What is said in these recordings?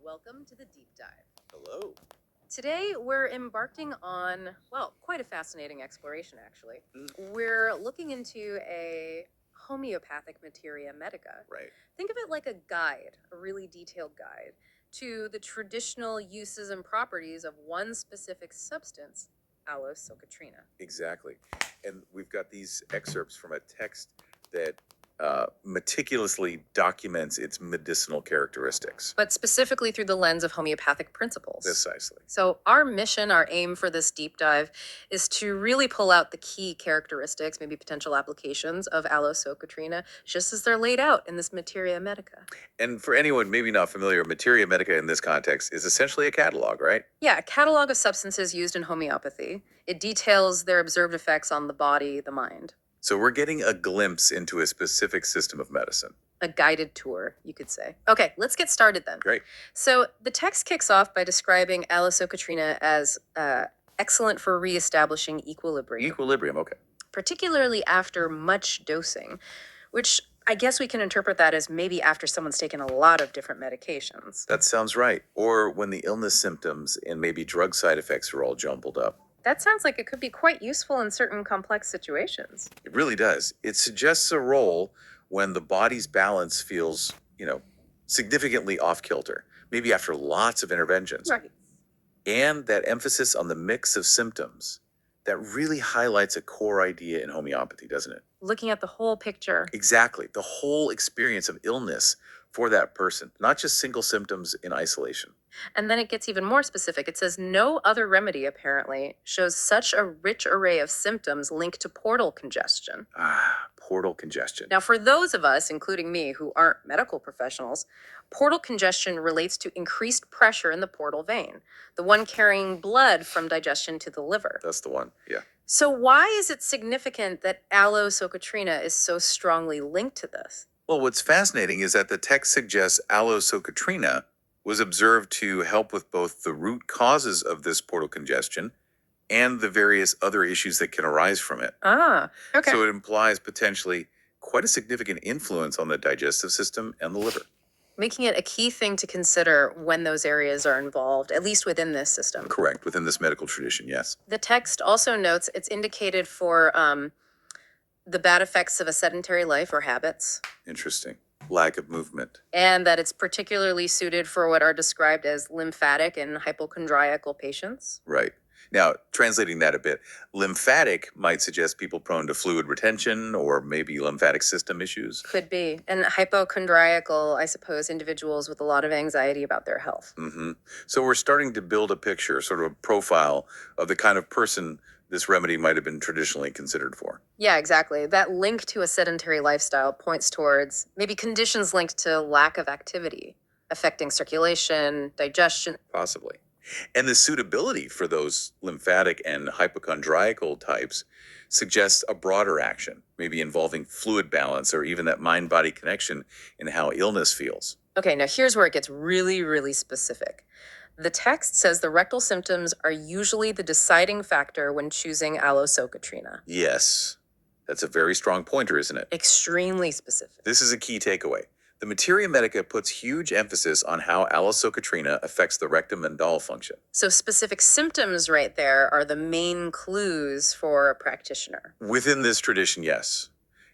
Welcome to the deep dive. Hello. Today we're embarking on, well, quite a fascinating exploration actually. We're looking into a homeopathic materia medica. Right. Think of it like a guide, a really detailed guide to the traditional uses and properties of one specific substance, Aloe Socotrina. Exactly. And we've got these excerpts from a text that meticulously documents its medicinal characteristics. But specifically through the lens of homeopathic principles. Precisely. So our mission, our aim for this deep dive is to really pull out the key characteristics, maybe potential applications of Aloe Socotrina, just as they're laid out in this Materia Medica. And for anyone maybe not familiar, materia medica in this context is essentially a catalog, right? Yeah, a catalog of substances used in homeopathy. It details their observed effects on the body, the mind. So we're getting a glimpse into a specific system of medicine. A guided tour, you could say. Okay, let's get started then. Great. So the text kicks off by describing Aloe Socotrina as excellent for reestablishing equilibrium. Equilibrium, okay. Particularly after much dosing, which I guess we can interpret that as maybe after someone's taken a lot of different medications. That sounds right. Or when the illness symptoms and maybe drug side effects are all jumbled up. That sounds like it could be quite useful in certain complex situations. It really does. It suggests a role when the body's balance feels, significantly off kilter, maybe after lots of interventions. Right. And that emphasis on the mix of symptoms that really highlights a core idea in homeopathy, doesn't it? Looking at the whole picture. Exactly. The whole experience of illness for that person, not just single symptoms in isolation. And then it gets even more specific. It says no other remedy apparently shows such a rich array of symptoms linked to portal congestion. Portal congestion. Now, for those of us, including me, who aren't medical professionals, portal congestion relates to increased pressure in the portal vein, the one carrying blood from digestion to the liver. That's the one, yeah. So why is it significant that Aloe Socotrina is so strongly linked to this? Well, what's fascinating is that the text suggests Aloe Socotrina was observed to help with both the root causes of this portal congestion and the various other issues that can arise from it. Okay. So it implies potentially quite a significant influence on the digestive system and the liver. Making it a key thing to consider when those areas are involved, at least within this system. Correct, within this medical tradition, yes. The text also notes it's indicated for the bad effects of a sedentary life or habits. Interesting. Lack of movement. And that it's particularly suited for what are described as lymphatic and hypochondriacal patients. Right. Now, translating that a bit, lymphatic might suggest people prone to fluid retention or maybe lymphatic system issues. Could be. And hypochondriacal, I suppose, individuals with a lot of anxiety about their health. So we're starting to build a picture, sort of a profile of the kind of person this remedy might have been traditionally considered for. Yeah, exactly. That link to a sedentary lifestyle points towards maybe conditions linked to lack of activity, affecting circulation, digestion. Possibly. And the suitability for those lymphatic and hypochondriacal types suggests a broader action, maybe involving fluid balance or even that mind-body connection in how illness feels. Okay, now here's where it gets really, really specific. The text says the rectal symptoms are usually the deciding factor when choosing Aloe Socotrina. Yes, that's a very strong pointer, isn't it? Extremely specific. This is a key takeaway. The Materia Medica puts huge emphasis on how Aloe Socotrina affects the rectum and bowel function. So specific symptoms right there are the main clues for a practitioner. Within this tradition, yes.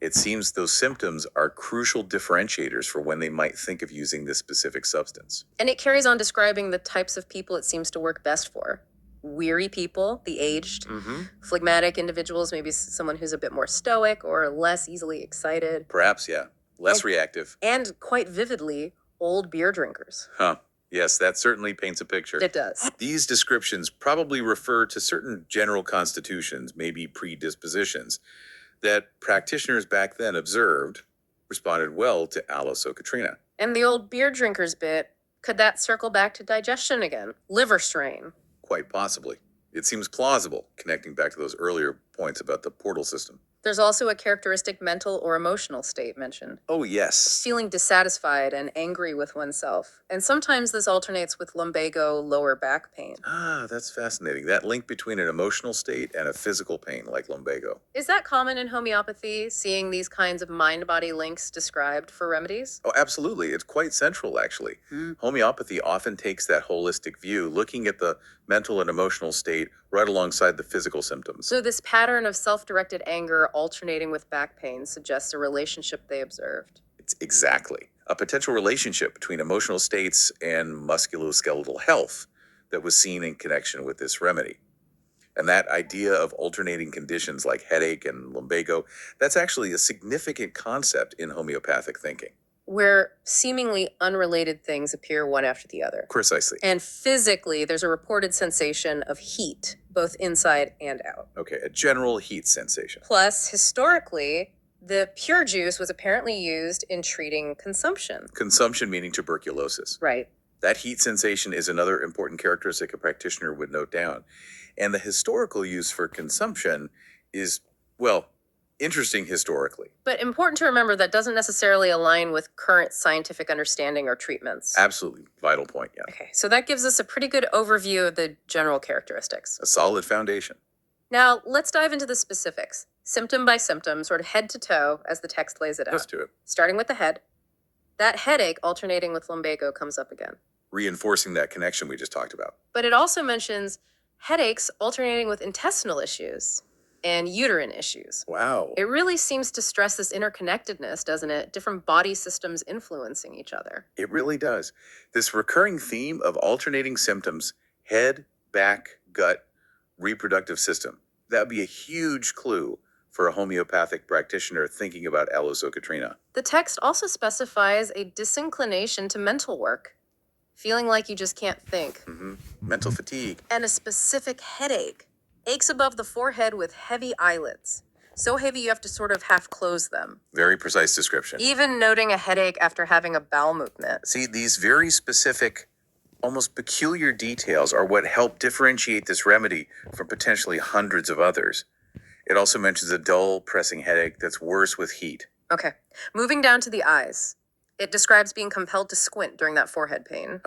It seems those symptoms are crucial differentiators for when they might think of using this specific substance. And it carries on describing the types of people it seems to work best for. Weary people, the aged, phlegmatic individuals, maybe someone who's a bit more stoic or less easily excited. Perhaps, yeah. Less reactive. And quite vividly, old beer drinkers. Yes, that certainly paints a picture. It does. These descriptions probably refer to certain general constitutions, maybe predispositions, that practitioners back then observed responded well to Aloe Socotrina. And the old beer drinkers bit, could that circle back to digestion again? Liver strain? Quite possibly. It seems plausible, connecting back to those earlier points about the portal system. There's also a characteristic mental or emotional state mentioned. Oh, yes. Feeling dissatisfied and angry with oneself. And sometimes this alternates with lumbago lower back pain. Ah, that's fascinating. That link between an emotional state and a physical pain like lumbago. Is that common in homeopathy, seeing these kinds of mind-body links described for remedies? Oh, absolutely. It's quite central, actually. Homeopathy often takes that holistic view, looking at the mental and emotional state right alongside the physical symptoms. So this pattern of self-directed anger alternating with back pain suggests a relationship they observed. It's exactly a potential relationship between emotional states and musculoskeletal health that was seen in connection with this remedy. And that idea of alternating conditions like headache and lumbago, that's actually a significant concept in homeopathic thinking. Where seemingly unrelated things appear one after the other. Precisely. And physically, there's a reported sensation of heat, both inside and out. Okay, a general heat sensation. Plus, historically, the pure juice was apparently used in treating consumption. Consumption meaning tuberculosis. Right. That heat sensation is another important characteristic a practitioner would note down. And the historical use for consumption is, well, interesting historically. But important to remember that doesn't necessarily align with current scientific understanding or treatments. Absolutely. Vital point, yeah. Okay, so that gives us a pretty good overview of the general characteristics. A solid foundation. Now, let's dive into the specifics, symptom by symptom, sort of head to toe, as the text lays it out. Let's do it. Starting with the head. That headache alternating with lumbago comes up again. Reinforcing that connection we just talked about. But it also mentions headaches alternating with intestinal issues and uterine issues. Wow. It really seems to stress this interconnectedness, doesn't it? Different body systems influencing each other. It really does. This recurring theme of alternating symptoms, head, back, gut, reproductive system, that would be a huge clue for a homeopathic practitioner thinking about Aloe Socotrina. The text also specifies a disinclination to mental work, feeling like you just can't think, Mental fatigue. and a specific headache. Aches above the forehead with heavy eyelids. So heavy you have to sort of half close them. Very precise description. Even noting a headache after having a bowel movement. See, these very specific, almost peculiar details are what help differentiate this remedy from potentially hundreds of others. It also mentions a dull, pressing headache that's worse with heat. Okay, moving down to the eyes. It describes being compelled to squint during that forehead pain.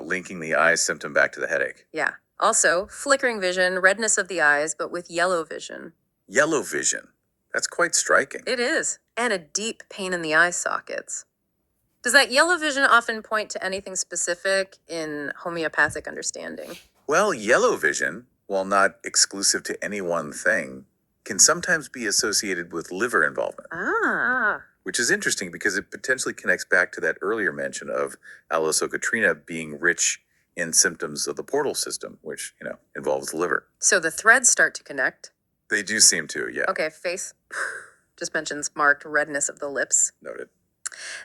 Linking the eye symptom back to the headache. Yeah. Also, flickering vision, redness of the eyes, but with yellow vision. Yellow vision. That's quite striking. It is. And a deep pain in the eye sockets. Does that yellow vision often point to anything specific in homeopathic understanding? Well, yellow vision, while not exclusive to any one thing, can sometimes be associated with liver involvement. Which is interesting because it potentially connects back to that earlier mention of Aloe Socotrina being rich in symptoms of the portal system, which, involves the liver. So the threads start to connect. They do seem to, yeah. Okay, face just mentions marked redness of the lips. Noted.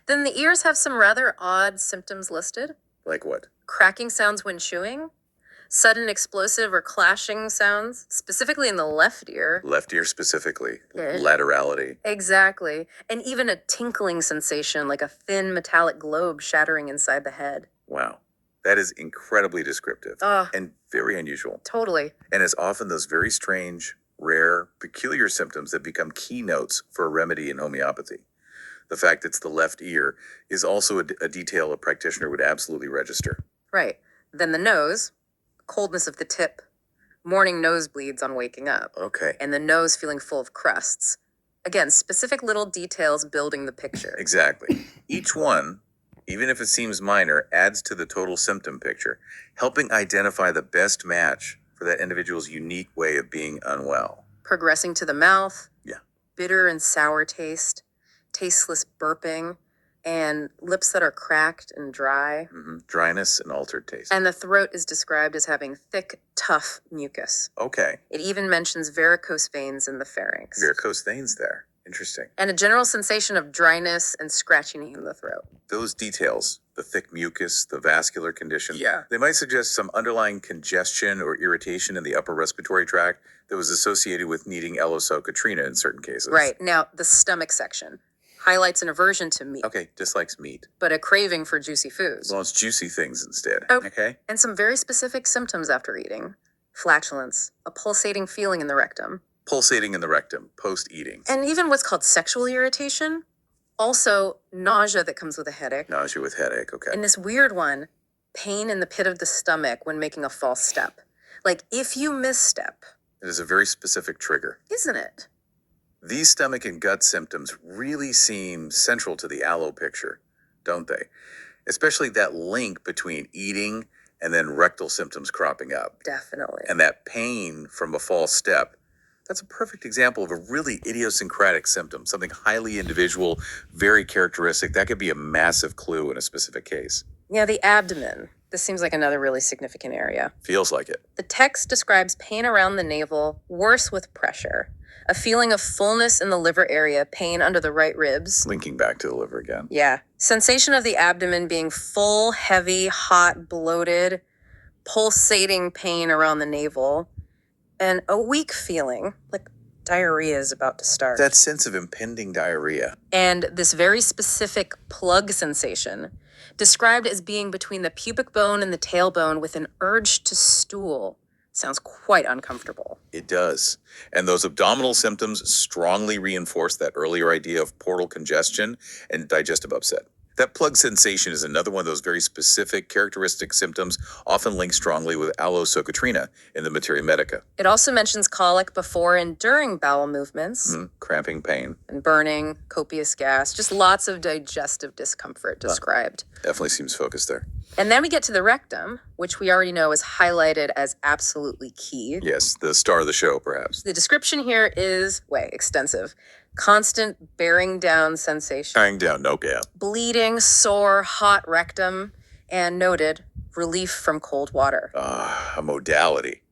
Then the ears have some rather odd symptoms listed. Like what? Cracking sounds when chewing, sudden explosive or clashing sounds, specifically in the left ear. Left ear specifically. Yeah. Laterality. Exactly. And even a tinkling sensation like a thin metallic globe shattering inside the head. Wow. That is incredibly descriptive and very unusual. Totally. And it's often those very strange, rare, peculiar symptoms that become keynotes for a remedy in homeopathy. The fact it's the left ear is also a detail a practitioner would absolutely register. Right. Then the nose, coldness of the tip, morning nosebleeds on waking up, Okay. and the nose feeling full of crusts. Again, specific little details building the picture. Exactly. Each one, even if it seems minor, adds to the total symptom picture, helping identify the best match for that individual's unique way of being unwell. Progressing to the mouth. Yeah. Bitter and sour taste, tasteless burping, and lips that are cracked and dry. Dryness and altered taste. And the throat is described as having thick, tough mucus. Okay. It even mentions varicose veins in the pharynx. Varicose veins there. Interesting. And a general sensation of dryness and scratching in the throat. Those details, the thick mucus, the vascular condition, Yeah. they might suggest some underlying congestion or irritation in the upper respiratory tract that was associated with needing Aloe Socotrina in certain cases. Right. Now, the stomach section highlights an aversion to meat, Okay, dislikes meat. but a craving for juicy foods. Well, it's juicy things instead. Oh. Okay. And some very specific symptoms after eating. Flatulence, a pulsating feeling in the rectum, Pulsating in the rectum, post-eating. And even what's called sexual irritation, also nausea that comes with a headache. Nausea with headache, okay. And this weird one, pain in the pit of the stomach when making a false step. Like if you misstep. It is a very specific trigger. Isn't it? These stomach and gut symptoms really seem central to the Aloe picture, don't they? Especially that link between eating and then rectal symptoms cropping up. Definitely. And that pain from a false step. That's a perfect example of a really idiosyncratic symptom, something highly individual, very characteristic. That could be a massive clue in a specific case. Yeah, the abdomen. This seems like another really significant area. Feels like it. The text describes pain around the navel, worse with pressure. A feeling of fullness in the liver area, pain under the right ribs. Linking back to the liver again. Yeah. Sensation of the abdomen being full, heavy, hot, bloated, pulsating pain around the navel, and a weak feeling, like diarrhea is about to start. That sense of impending diarrhea. And this very specific plug sensation, described as being between the pubic bone and the tailbone with an urge to stool. Sounds quite uncomfortable. It does. And those abdominal symptoms strongly reinforce that earlier idea of portal congestion and digestive upset. That plug sensation is another one of those very specific characteristic symptoms often linked strongly with Aloe Socotrina in the Materia Medica. It also mentions colic before and during bowel movements. Cramping pain. And burning, copious gas, just lots of digestive discomfort described. Definitely seems focused there. And then we get to the rectum, which we already know is highlighted as absolutely key. Yes, the star of the show, perhaps. The description here is, extensive. Constant bearing down sensation. Bearing down, no gap. Bleeding, sore, hot rectum, and noted, relief from cold water. A modality.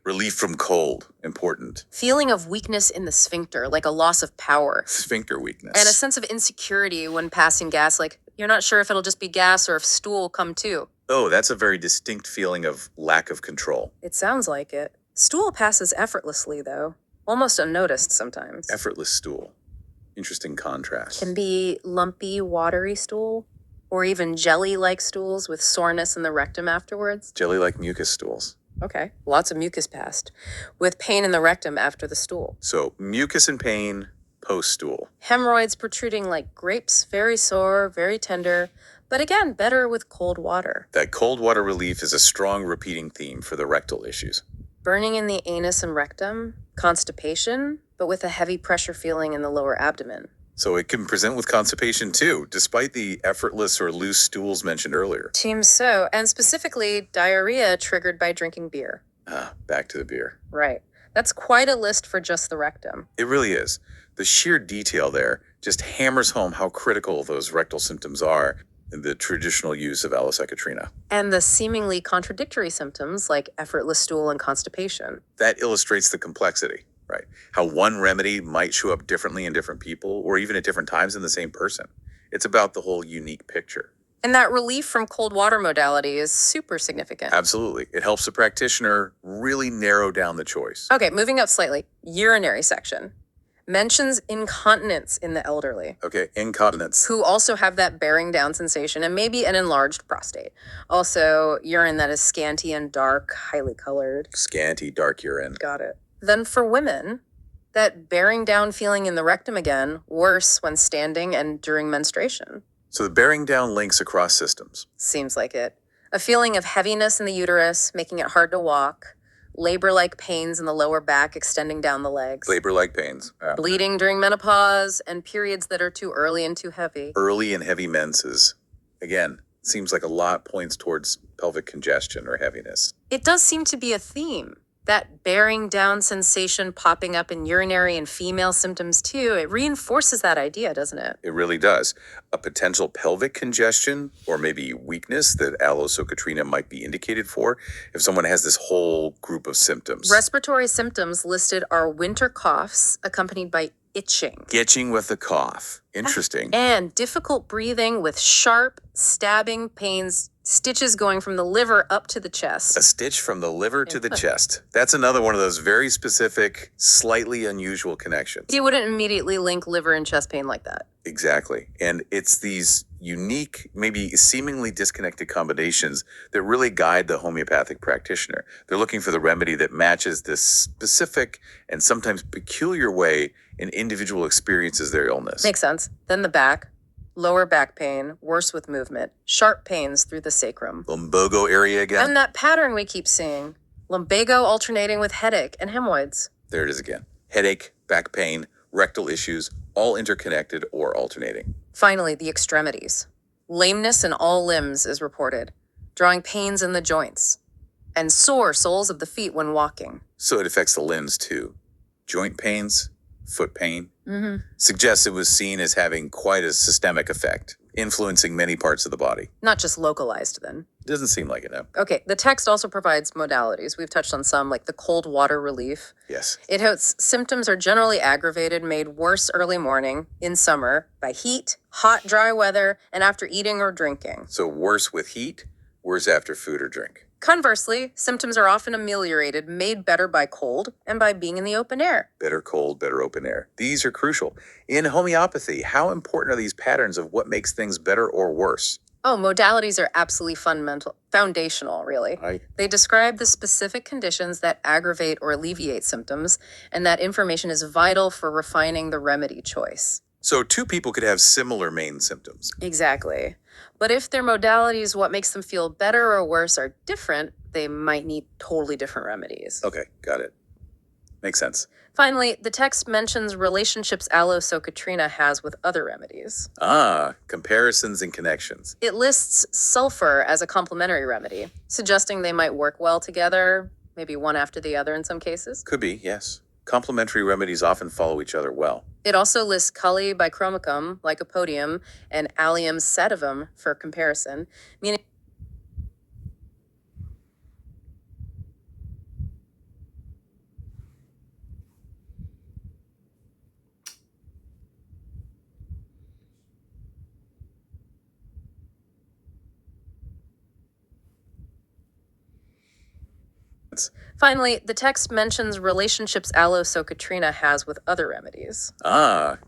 Relief from cold, important. Feeling of weakness in the sphincter, like a loss of power. Sphincter weakness. And a sense of insecurity when passing gas, like you're not sure if it'll just be gas or if stool will come too. Oh, that's a very distinct feeling of lack of control. It sounds like it. Stool passes effortlessly, though. Almost unnoticed sometimes. Effortless stool. Interesting contrast. Can be lumpy, watery stool, or even jelly-like stools with soreness in the rectum afterwards. Jelly-like mucus stools. Okay, lots of mucus passed, with pain in the rectum after the stool. So mucus and pain post-stool. Hemorrhoids protruding like grapes, very sore, very tender, but again, better with cold water. That cold water relief is a strong repeating theme for the rectal issues. Burning in the anus and rectum, constipation, but with a heavy pressure feeling in the lower abdomen. So it can present with constipation too, despite the effortless or loose stools mentioned earlier. Seems so, and specifically diarrhea triggered by drinking beer. Back to the beer. Right. That's quite a list for just the rectum. It really is. The sheer detail there just hammers home how critical those rectal symptoms are in the traditional use of Aloe Socotrina. And the seemingly contradictory symptoms like effortless stool and constipation. That illustrates the complexity, right? How one remedy might show up differently in different people or even at different times in the same person. It's about the whole unique picture. And that relief from cold water modality is super significant. Absolutely. It helps the practitioner really narrow down the choice. Okay, moving up slightly. Urinary section. Mentions incontinence in the elderly. Okay, incontinence. Who also have that bearing down sensation and maybe an enlarged prostate. Also, urine that is scanty and dark, highly colored. Scanty, dark urine. Got it. Then for women, that bearing down feeling in the rectum again, worse when standing and during menstruation. So the bearing down links across systems. Seems like it. A feeling of heaviness in the uterus, making it hard to walk. Labor-like pains in the lower back extending down the legs. Labor-like pains. Bleeding during menopause, and periods that are too early and too heavy. Early and heavy menses. Again, seems like a lot points towards pelvic congestion or heaviness. It does seem to be a theme. That bearing down sensation popping up in urinary and female symptoms too, it reinforces that idea, doesn't it? It really does. A potential pelvic congestion or maybe weakness that Aloe Socotrina might be indicated for if someone has this whole group of symptoms. Respiratory symptoms listed are winter coughs accompanied by itching. Itching with a cough. Interesting. And difficult breathing with sharp, stabbing pains, stitches going from the liver up to the chest. A stitch from the liver to the chest. That's another one of those very specific, slightly unusual connections. You wouldn't immediately link liver and chest pain like that. Exactly. And it's these unique, maybe seemingly disconnected combinations that really guide the homeopathic practitioner. They're looking for the remedy that matches this specific and sometimes peculiar way an individual experiences their illness. Makes sense. Then the back. Lower back pain, worse with movement, sharp pains through the sacrum. Lumbago area again. And that pattern we keep seeing. Lumbago alternating with headache and hemorrhoids. There it is again. Headache, back pain, rectal issues, all interconnected or alternating. Finally, the extremities. Lameness in all limbs is reported, drawing pains in the joints, and sore soles of the feet when walking. So it affects the limbs too. Joint pains, foot pain, Mm-hmm. suggests it was seen as having quite a systemic effect, influencing many parts of the body. Not just localized, then. Doesn't seem like it, no. Okay, the text also provides modalities. We've touched on some, like the cold water relief. Yes. It notes symptoms are generally aggravated, made worse early morning, in summer, by heat, hot, dry weather, and after eating or drinking. So worse with heat, worse after food or drink. Conversely, symptoms are often ameliorated, made better by cold and by being in the open air. Better cold, better open air. These are crucial. In homeopathy, how important are these patterns of what makes things better or worse? Oh, modalities are absolutely foundational, really. Right. They describe the specific conditions that aggravate or alleviate symptoms, and that information is vital for refining the remedy choice. So two people could have similar main symptoms. Exactly. But if their modalities, what makes them feel better or worse, are different, they might need totally different remedies. Okay, got it. Makes sense. Finally, the text mentions relationships Aloe Socotrina has with other remedies. Comparisons and connections. It lists sulfur as a complementary remedy, suggesting they might work well together, maybe one after the other in some cases. Could be, yes. Complementary remedies often follow each other well. It also lists Kali bichromicum, lycopodium, and Allium sativum for comparison, meaning Finally, the text mentions relationships Aloe Socotrina has with other remedies.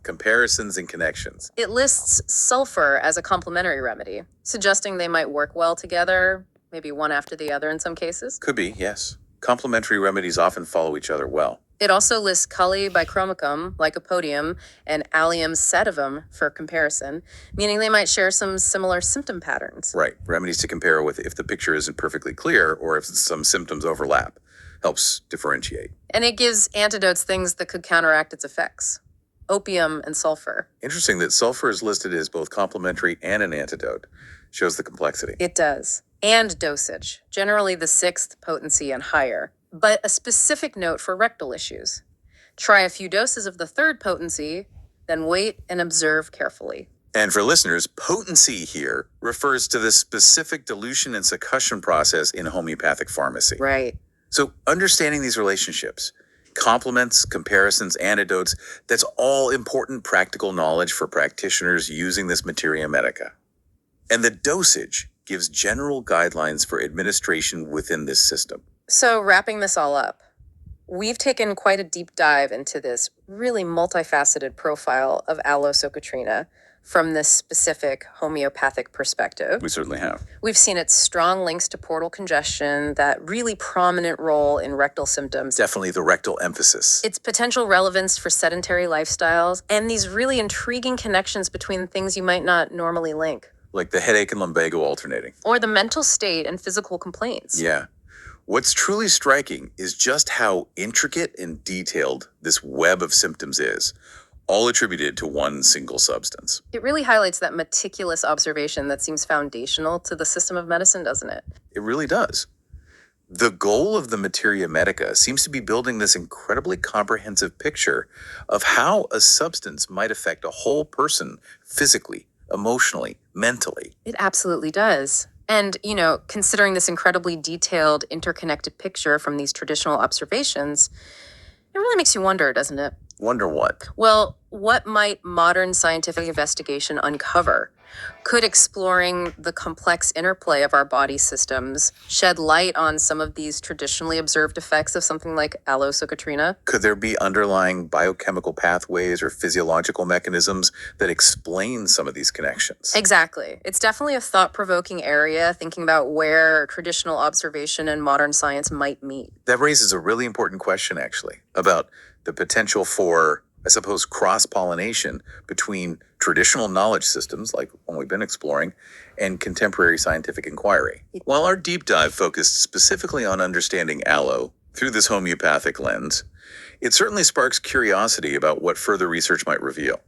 Comparisons and connections. It lists sulfur as a complementary remedy, suggesting they might work well together, maybe one after the other in some cases. Could be, yes. Complementary remedies often follow each other well. It also lists Kali bichromicum, lycopodium, and Allium sativum for comparison, meaning they might share some similar symptom patterns. Right. Remedies to compare with if the picture isn't perfectly clear or if some symptoms overlap. Helps differentiate. And it gives antidotes, things that could counteract its effects. Opium and sulfur. Interesting that sulfur is listed as both complementary and an antidote. Shows the complexity. It does. And dosage, generally the 6th potency and higher. But a specific note for rectal issues. Try a few doses of the 3rd potency, then wait and observe carefully. And for listeners, potency here refers to the specific dilution and succussion process in homeopathic pharmacy. Right. So understanding these relationships, complements, comparisons, antidotes, that's all important practical knowledge for practitioners using this materia medica. And the dosage gives general guidelines for administration within this system. So wrapping this all up, we've taken quite a deep dive into this really multifaceted profile of Aloe Socotrina from this specific homeopathic perspective. We certainly have. We've seen its strong links to portal congestion, that really prominent role in rectal symptoms, Definitely the rectal emphasis. its potential relevance for sedentary lifestyles, and these really intriguing connections between things you might not normally link, Like the headache and lumbago alternating. or the mental state and physical complaints. Yeah. What's truly striking is just how intricate and detailed this web of symptoms is, all attributed to one single substance. It really highlights that meticulous observation that seems foundational to the system of medicine, doesn't it? It really does. The goal of the materia medica seems to be building this incredibly comprehensive picture of how a substance might affect a whole person physically, emotionally, mentally. It absolutely does. And, considering this incredibly detailed, interconnected picture from these traditional observations, it really makes you wonder, doesn't it? Wonder what? Well, what might modern scientific investigation uncover? Could exploring the complex interplay of our body systems shed light on some of these traditionally observed effects of something like Aloe Socotrina? Could there be underlying biochemical pathways or physiological mechanisms that explain some of these connections? Exactly. It's definitely a thought provoking area, thinking about where traditional observation and modern science might meet. That raises a really important question, actually, about the potential for, I suppose, cross pollination between traditional knowledge systems, like one we've been exploring, and contemporary scientific inquiry. While our deep dive focused specifically on understanding aloe through this homeopathic lens, it certainly sparks curiosity about what further research might reveal,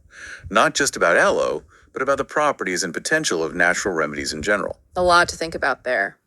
not just about aloe, but about the properties and potential of natural remedies in general. A lot to think about there.